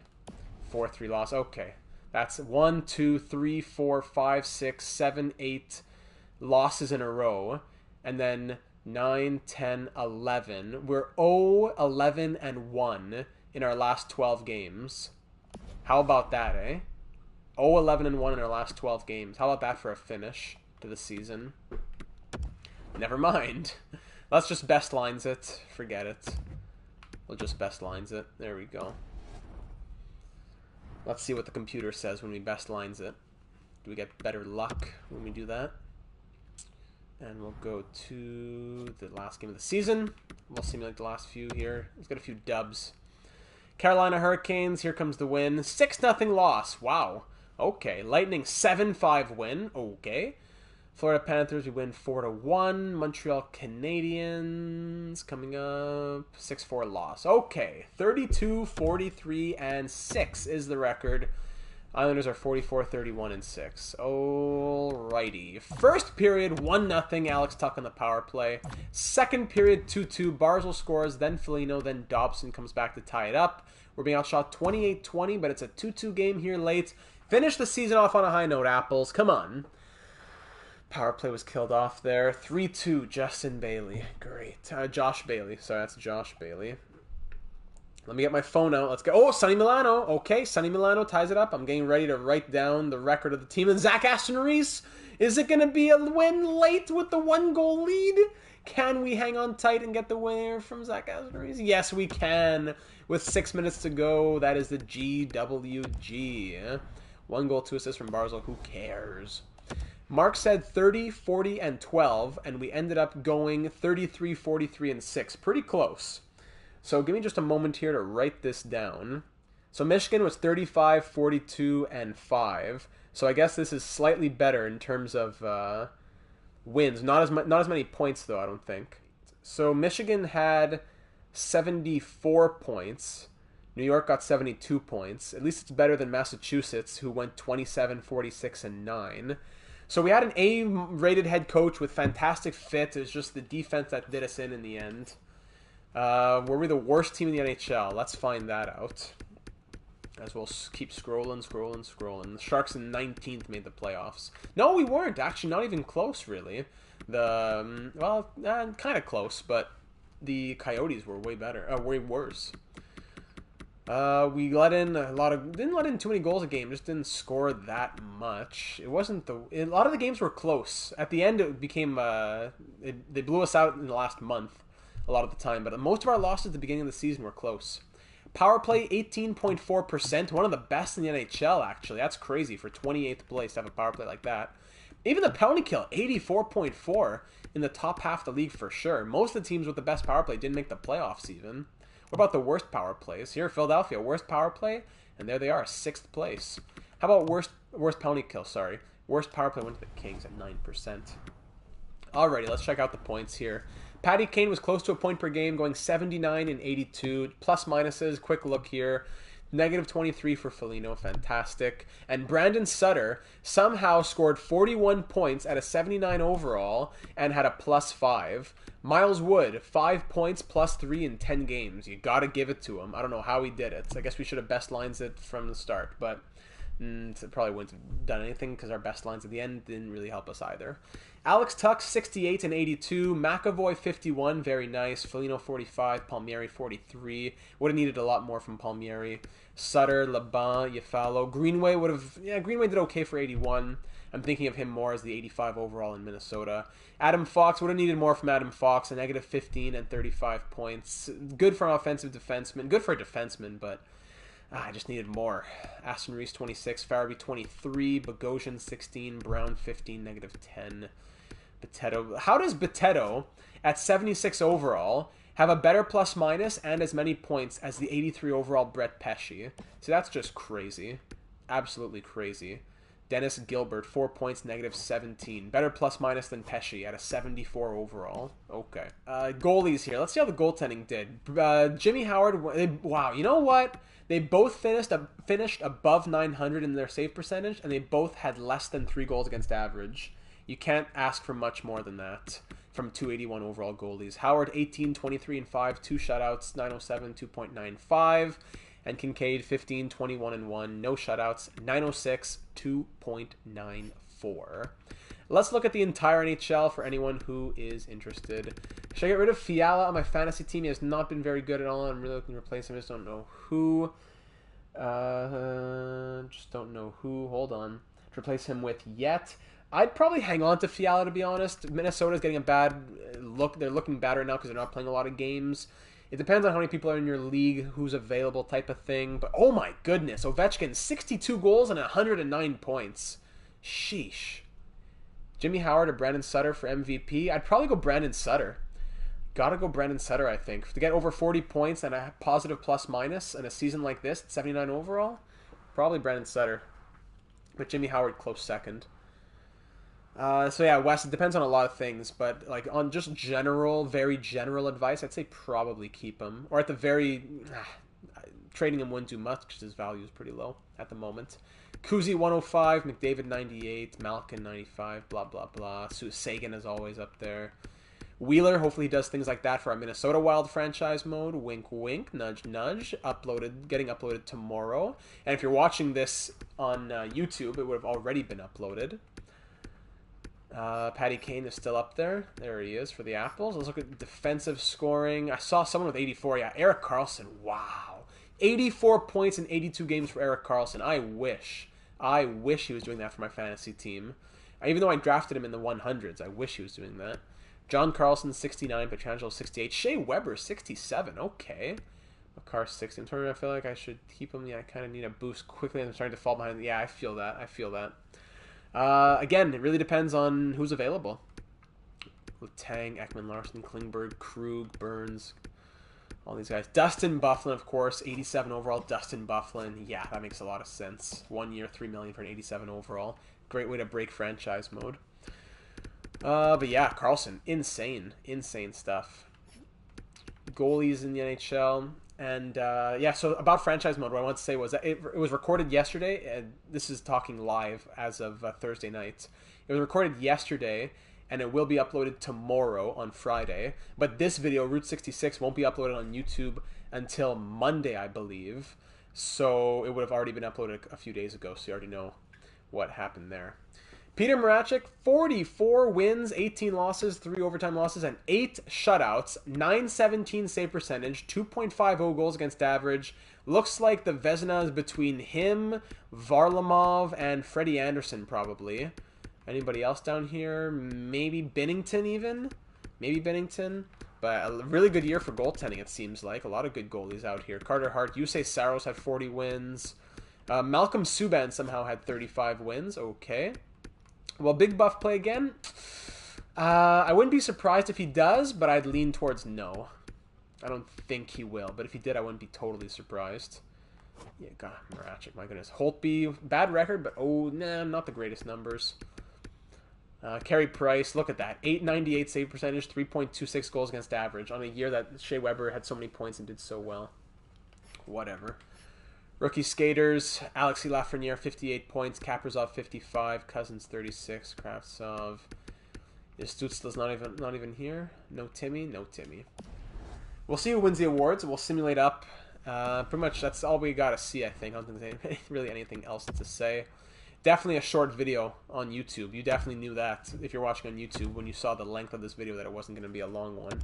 4-3 loss. Okay. That's 1, 2, 3, 4, 5, 6, 7, 8 losses in a row. And then 9, 10, 11. We're 0, 11, and 1 in our last 12 games. How about that, eh? 0, 11, and 1 in our last 12 games. How about that for a finish to the season? Never mind. Let's just best lines it. Forget it. We'll just best lines it. There we go. Let's see what the computer says when we best lines it. Do we get better luck when we do that? And we'll go to the last game of the season. We'll simulate the last few here. Let's get a few dubs. Carolina Hurricanes, here comes the win. 6-0 loss. Wow. Okay. Lightning 7-5 win. Okay. Florida Panthers, we win 4-1. Montreal Canadiens coming up 6-4 loss. Okay, 32, 43, and 6 is the record. Islanders are 44, 31, and 6. Alrighty. First period 1-0. Alex Tuch on the power play. Second period 2-2. Barzal scores, then Foligno, then Dobson comes back to tie it up. We're being outshot 28-20, but it's a 2-2 game here late. Finish the season off on a high note, Apples. Come on. Power play was killed off there. 3-2, Justin Bailey. Great. Josh Bailey. Sorry, that's Josh Bailey. Let me get my phone out. Let's go. Oh, Sonny Milano. Okay, Sonny Milano ties it up. I'm getting ready to write down the record of the team. And Zach Aston Reese. Is it going to be a win late with the 1-goal lead? Can we hang on tight and get the winner from Zach Aston Reese? Yes, we can. With 6 minutes to go, that is the GWG. 1 goal, 2 assists from Barzal. Who cares? Mark said 30, 40, and 12, and we ended up going 33, 43, and 6. Pretty close. So give me just a moment here to write this down. So Michigan was 35, 42, and 5. So I guess this is slightly better in terms of wins. Not as many points, though, I don't think. So Michigan had 74 points. New York got 72 points. At least it's better than Massachusetts, who went 27, 46, and 9. So we had an A-rated head coach with fantastic fit. It was just the defense that did us in the end. Were we the worst team in the NHL? Let's find that out. As we'll keep scrolling. The Sharks in 19th made the playoffs. No, we weren't. Actually, not even close, really. Kind of close, but the Coyotes were way better. Way worse. We let in didn't let in too many goals a game, just didn't score that much. A lot of the games were close. At the end, it became, they blew us out in the last month a lot of the time, but most of our losses at the beginning of the season were close. Power play, 18.4%, one of the best in the NHL, actually. That's crazy for 28th place to have a power play like that. Even the penalty kill, 84.4 in the top half of the league for sure. Most of the teams with the best power play didn't make the playoffs even. What about the worst power plays? Here, Philadelphia, worst power play, and there they are, 6th place. How about worst penalty kill, sorry. Worst power play went to the Kings at 9%. Alrighty, let's check out the points here. Paddy Kane was close to a point per game, going 79 and 82. Plus minuses, quick look here. Negative 23 for Foligno, fantastic. And Brandon Sutter somehow scored 41 points at a 79 overall and had a plus 5. Miles Wood, 5 points, plus 3 in 10 games. You gotta give it to him. I don't know how he did it. I guess we should have best lines it from the start, but it probably wouldn't have done anything because our best lines at the end didn't really help us either. Alex Tuch, 68 and 82. McAvoy, 51. Very nice. Foligno, 45. Palmieri, 43. Would have needed a lot more from Palmieri. Sutter, Laban, Yafalo. Greenway Greenway did okay for 81. I'm thinking of him more as the 85 overall in Minnesota. Adam Fox, would have needed more from Adam Fox. A negative 15 and 35 points. Good for an offensive defenseman. Good for a defenseman, but I just needed more. Aston Reese, 26. Farabee, 23. Bogosian, 16. Brown, 15. Negative 10. Boteto. How does Boteto, at 76 overall, have a better plus minus and as many points as the 83 overall Brett Pesce? So that's just crazy. Absolutely crazy. Dennis Gilbert, 4 points, negative 17. Better plus minus than Pesce at a 74 overall. Okay. Goalies here. Let's see how the goaltending did. Jimmy Howard, wow, you know what? They both finished above 900 in their save percentage, and they both had less than 3 goals against average. You can't ask for much more than that. from 281 overall goalies. Howard, 18, 23, and 5, 2 shutouts, 907, 2.95. And Kincaid, 15, 21, and 1, no shutouts, 906, 2.94. Let's look at the entire NHL for anyone who is interested. Should I get rid of Fiala on my fantasy team? He has not been very good at all. I'm really looking to replace him. I just don't know who. Hold on. To replace him with yet. I'd probably hang on to Fiala, to be honest. Minnesota's getting a bad look. They're looking bad right now because they're not playing a lot of games. It depends on how many people are in your league, who's available type of thing. But, oh my goodness, Ovechkin, 62 goals and 109 points. Sheesh. Jimmy Howard or Brandon Sutter for MVP? I'd probably go Brandon Sutter. Gotta go Brandon Sutter, I think. To get over 40 points and a positive plus-minus in a season like this, 79 overall, probably Brandon Sutter. But Jimmy Howard, close second. So yeah, Wes, it depends on a lot of things, but like on just very general advice, I'd say probably keep him. Or at the trading him wouldn't do much because his value is pretty low at the moment. Kuzi 105, McDavid 98, Malkin 95, blah, blah, blah. Sagan is always up there. Wheeler, hopefully he does things like that for our Minnesota Wild franchise mode. Wink, wink, nudge, nudge. Getting uploaded tomorrow. And if you're watching this on YouTube, it would have already been uploaded. Paddy Kane is still up there. There he is for the Apples. Let's look at defensive scoring. I saw someone with 84. Yeah, Erik Karlsson. Wow. 84 points in 82 games for Erik Karlsson. I wish he was doing that for my fantasy team. Even though I drafted him in the 100s, I wish he was doing that. John Carlson, 69. Pietrangelo, 68. Shea Weber, 67. Okay. Makar, 60. I'm sorry, I feel like I should keep him. Yeah, I kind of need a boost quickly. I'm starting to fall behind. Yeah, I feel that. Again, it really depends on who's available. With Tang, Ekman, Larson, Klingberg, Krug, Burns, all these guys. Dustin Byfuglien, of course, 87 overall. Dustin Byfuglien, yeah, that makes a lot of sense. 1 year, $3 million for an 87 overall. Great way to break franchise mode. But yeah, Karlsson, insane stuff. Goalies in the NHL. And yeah, so about franchise mode, what I want to say was that it was recorded yesterday, and this is talking live as of Thursday night. It was recorded yesterday, and it will be uploaded tomorrow on Friday. But this video, Route 66, won't be uploaded on YouTube until Monday, I believe. So it would have already been uploaded a few days ago, so you already know what happened there. Peter Mrazek, 44 wins, 18 losses, 3 overtime losses, and 8 shutouts. 917 save percentage, 2.50 goals against average. Looks like the Vezina is between him, Varlamov, and Freddie Anderson, probably. Anybody else down here? Maybe Binnington, even? Maybe Binnington. But a really good year for goaltending, it seems like. A lot of good goalies out here. Carter Hart, Yusei Saros had 40 wins. Malcolm Subban somehow had 35 wins. Okay. Will Big Buff play again? I wouldn't be surprised if he does, but I'd lean towards no. I don't think he will, but if he did, I wouldn't be totally surprised. Yeah, God, Mrazek, my goodness. Holtby, bad record, but not the greatest numbers. Carey Price, look at that. 898 save percentage, 3.26 goals against average on a year that Shea Weber had so many points and did so well. Whatever. Rookie skaters, Alexei Lafreniere, 58 points. Kaprizov, 55. Cousins, 36. Kravtsov. Stützle's not even here. No Timmy. We'll see who wins the awards. We'll simulate up. Pretty much that's all we got to see, I think. I don't think there's really anything else to say. Definitely a short video on YouTube. You definitely knew that if you're watching on YouTube when you saw the length of this video that it wasn't going to be a long one.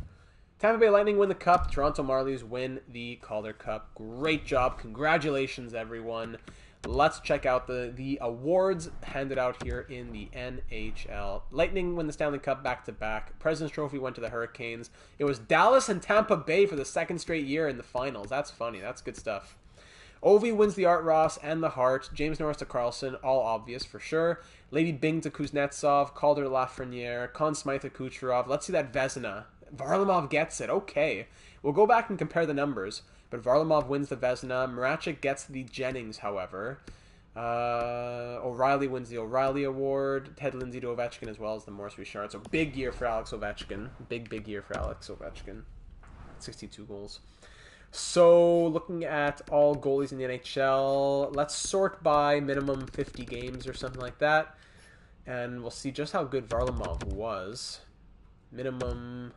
Tampa Bay Lightning win the Cup. Toronto Marlies win the Calder Cup. Great job. Congratulations, everyone. Let's check out the awards handed out here in the NHL. Lightning win the Stanley Cup back-to-back. President's Trophy went to the Hurricanes. It was Dallas and Tampa Bay for the second straight year in the finals. That's funny. That's good stuff. Ovi wins the Art Ross and the Hart. James Norris to Carlson. All obvious for sure. Lady Bing to Kuznetsov. Calder Lafreniere. Conn Smythe to Kucherov. Let's see that Vezina. Varlamov gets it. Okay. We'll go back and compare the numbers. But Varlamov wins the Vezina. Mrazek gets the Jennings, however. O'Reilly wins the O'Reilly Award. Ted Lindsay to Ovechkin as well as the Maurice Richard. So big year for Alex Ovechkin. Big year for Alex Ovechkin. 62 goals. So looking at all goalies in the NHL, let's sort by minimum 50 games or something like that. And we'll see just how good Varlamov was. minimum,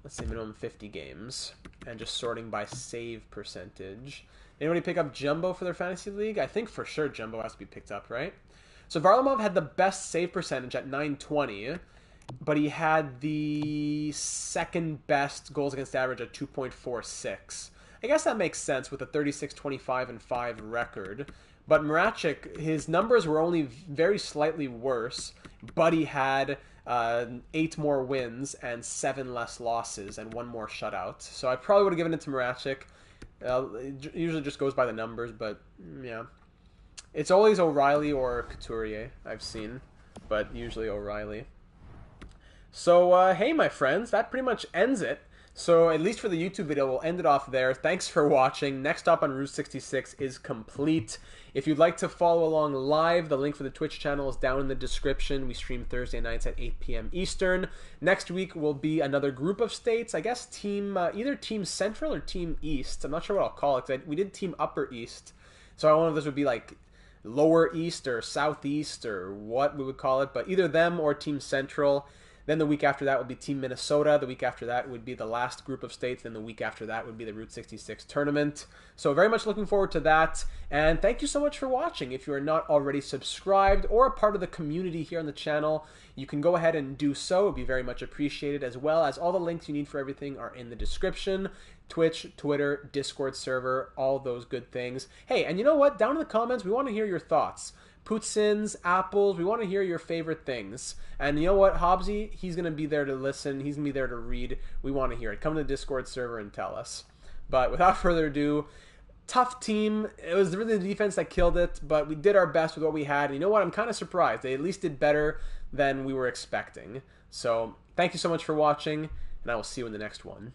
let's say minimum 50 games, and just sorting by save percentage. Anybody pick up Jumbo for their fantasy league? I think for sure Jumbo has to be picked up, right? So Varlamov had the best save percentage at 920, but he had the second best goals against average at 2.46. I guess that makes sense with a 36-25-5 record. But Marachik, his numbers were only very slightly worse, but he had 8 more wins and 7 less losses and 1 more shutout. So I probably would have given it to Marachik. It usually just goes by the numbers, but yeah. It's always O'Reilly or Couturier I've seen, but usually O'Reilly. So, hey, my friends, that pretty much ends it. So, at least for the YouTube video, we'll end it off there. Thanks for watching. Next stop on Route 66 is complete. If you'd like to follow along live, the link for the Twitch channel is down in the description. We stream Thursday nights at 8 p.m. Eastern. Next week will be another group of states. I guess either Team Central or Team East. I'm not sure what I'll call it. We did Team Upper East. So I don't know if this would be like Lower East or Southeast or what we would call it. But either them or Team Central. Then the week after that would be Team Minnesota. The week after that would be the last group of states. Then the week after that would be the Route 66 tournament. So very much looking forward to that. And thank you so much for watching. If you are not already subscribed or a part of the community here on the channel, you can go ahead and do so. It would be very much appreciated, as well as all the links you need for everything are in the description. Twitch, Twitter, Discord server, all those good things. Hey, and you know what? Down in the comments, we want to hear your thoughts. Poutsins, apples, we want to hear your favorite things. And you know what, Hobbsy? He's going to be there to listen. He's going to be there to read. We want to hear it. Come to the Discord server and tell us. But without further ado, tough team. It was really the defense that killed it, but we did our best with what we had. And you know what? I'm kind of surprised. They at least did better than we were expecting. So thank you so much for watching, and I will see you in the next one.